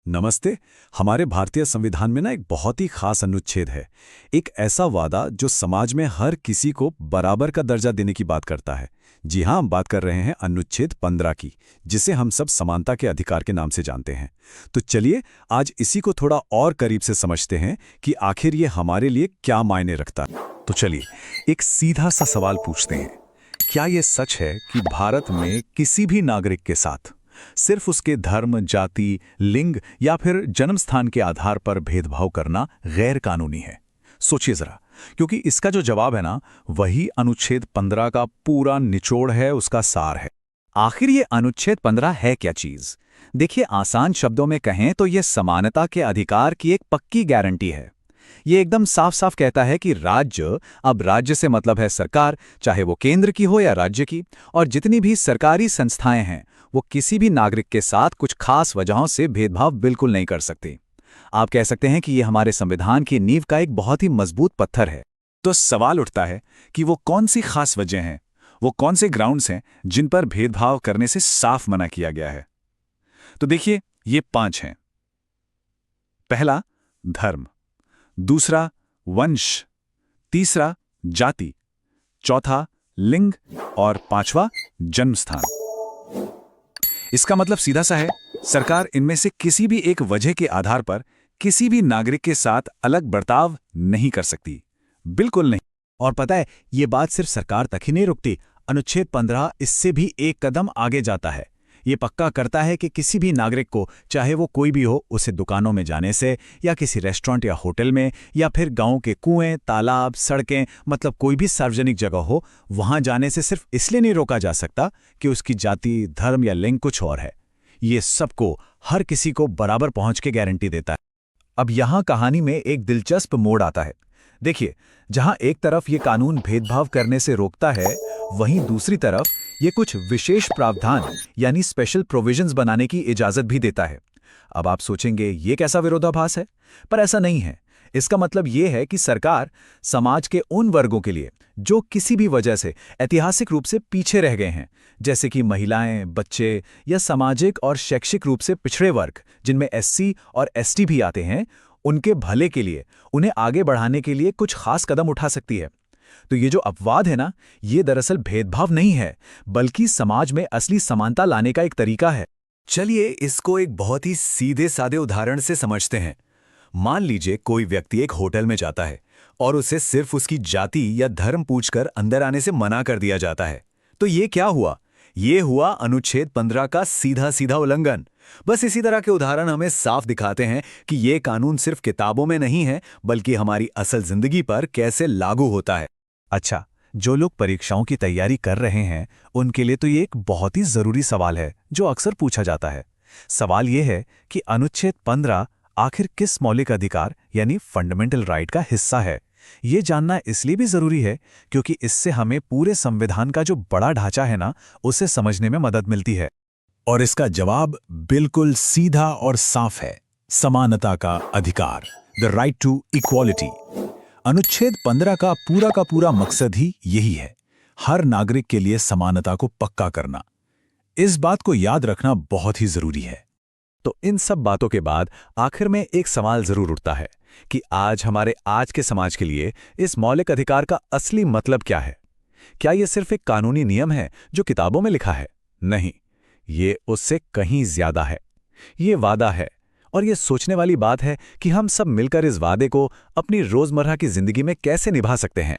नमस्ते। हमारे भारतीय संविधान में ना एक बहुत ही खास अनुच्छेद है। एक ऐसा वादा जो समाज में हर किसी को बराबर का दर्जा देने की बात करता है। जी हाँ, हम बात कर रहे हैं अनुच्छेद 15 की, जिसे हम सब समानता के अधिकार के नाम से जानते हैं। तो चलिए आज इसी को थोड़ा और करीब से समझते हैं कि आखिर ये हमारे लिए क्या मायने रखता है। तो चलिए एक सीधा सा सवाल पूछते हैं। क्या ये सच है कि भारत में किसी भी नागरिक के साथ सिर्फ उसके धर्म, जाति, लिंग या फिर जन्म स्थान के आधार पर भेदभाव करना गैर कानूनी है? सोचिए जरा, क्योंकि इसका जो जवाब है ना, वही अनुच्छेद 15 का पूरा निचोड़ है, उसका सार है। आखिर ये अनुच्छेद 15 है क्या चीज? देखिए, आसान शब्दों में कहें तो ये समानता के अधिकार की एक पक्की गारंटी है। ये एकदम साफ साफ कहता है कि अब राज्य से मतलब है सरकार, चाहे वो केंद्र की हो या राज्य की, और जितनी भी सरकारी संस्थाएं हैं वो किसी भी नागरिक के साथ कुछ खास वजहों से भेदभाव बिल्कुल नहीं कर सकती। आप कह सकते हैं कि ये हमारे संविधान की नींव का एक बहुत ही मजबूत पत्थर है। तो सवाल उठता है कि वो कौन सी खास वजह हैं, वो कौन से ग्राउंड्स हैं जिन पर भेदभाव करने से साफ मना किया गया है। तो देखिए, ये 5 हैं। पहला, धर्म। दूसरा, वंश। तीसरा, जाति। चौथा, लिंग। और पांचवा, जन्मस्थान। इसका मतलब सीधा सा है, सरकार इनमें से किसी भी एक वजह के आधार पर किसी भी नागरिक के साथ अलग बर्ताव नहीं कर सकती, बिल्कुल नहीं। और पता है, ये बात सिर्फ सरकार तक ही नहीं रुकती। अनुच्छेद 15 इससे भी एक कदम आगे जाता है। ये पक्का करता है कि किसी भी नागरिक को, चाहे वो कोई भी हो, उसे दुकानों में जाने से या किसी रेस्टोरेंट या होटल में या फिर गांव के कुएं, तालाब, सड़कें, मतलब कोई भी सार्वजनिक जगह हो, वहां जाने से सिर्फ इसलिए नहीं रोका जा सकता कि उसकी जाति, धर्म या लिंग कुछ और है। ये सबको, हर किसी को बराबर पहुंच के गारंटी देता है। अब यहां कहानी में एक दिलचस्प मोड़ आता है। देखिए, जहां एक तरफ ये कानून भेदभाव करने से रोकता है, वहीं दूसरी तरफ ये कुछ विशेष प्रावधान यानी स्पेशल प्रोविजंस बनाने की इजाजत भी देता है। अब आप सोचेंगे, ये कैसा विरोधाभास है? पर ऐसा नहीं है। इसका मतलब ये है कि सरकार समाज के उन वर्गों के लिए जो किसी भी वजह से ऐतिहासिक रूप से पीछे रह गए हैं, जैसे कि महिलाएं, बच्चे या सामाजिक और शैक्षिक रूप से पिछड़े वर्ग, जिनमें एससी और एसटी भी आते हैं, उनके भले के लिए, उन्हें आगे बढ़ाने के लिए कुछ खास कदम उठा सकती है। तो ये जो अपवाद है ना, ये दरअसल भेदभाव नहीं है, बल्कि समाज में असली समानता लाने का एक तरीका है। चलिए इसको एक बहुत ही सीधे सादे उदाहरण से समझते हैं। मान लीजिए कोई व्यक्ति एक होटल में जाता है और उसे सिर्फ उसकी जाति या धर्म पूछकर अंदर आने से मना कर दिया जाता है। तो ये क्या हुआ? ये हुआ अनुच्छेद 15 का सीधा सीधा उल्लंघन। बस इसी तरह के उदाहरण हमें साफ दिखाते हैं कि ये कानून सिर्फ किताबों में नहीं है, बल्कि हमारी असल जिंदगी पर कैसे लागू होता है। अच्छा, जो लोग परीक्षाओं की तैयारी कर रहे हैं, उनके लिए तो ये एक बहुत ही जरूरी सवाल है जो अक्सर पूछा जाता है। सवाल ये है कि अनुच्छेद 15 आखिर किस मौलिक अधिकार यानी फंडामेंटल राइट का हिस्सा है। ये जानना इसलिए भी जरूरी है क्योंकि इससे हमें पूरे संविधान का जो बड़ा ढांचा है ना, उसे समझने में मदद मिलती है। और इसका जवाब बिल्कुल सीधा और साफ है, समानता का अधिकार, द राइट टू इक्वालिटी। अनुच्छेद 15 का पूरा मकसद ही यही है, हर नागरिक के लिए समानता को पक्का करना। इस बात को याद रखना बहुत ही जरूरी है। तो इन सब बातों के बाद आखिर में एक सवाल जरूर उठता है कि आज के समाज के लिए इस मौलिक अधिकार का असली मतलब क्या है? क्या यह सिर्फ एक कानूनी नियम है जो किताबों में लिखा है? नहीं, ये उससे कहीं ज्यादा है। ये वादा है, और ये सोचने वाली बात है कि हम सब मिलकर इस वादे को अपनी रोजमर्रा की जिंदगी में कैसे निभा सकते हैं।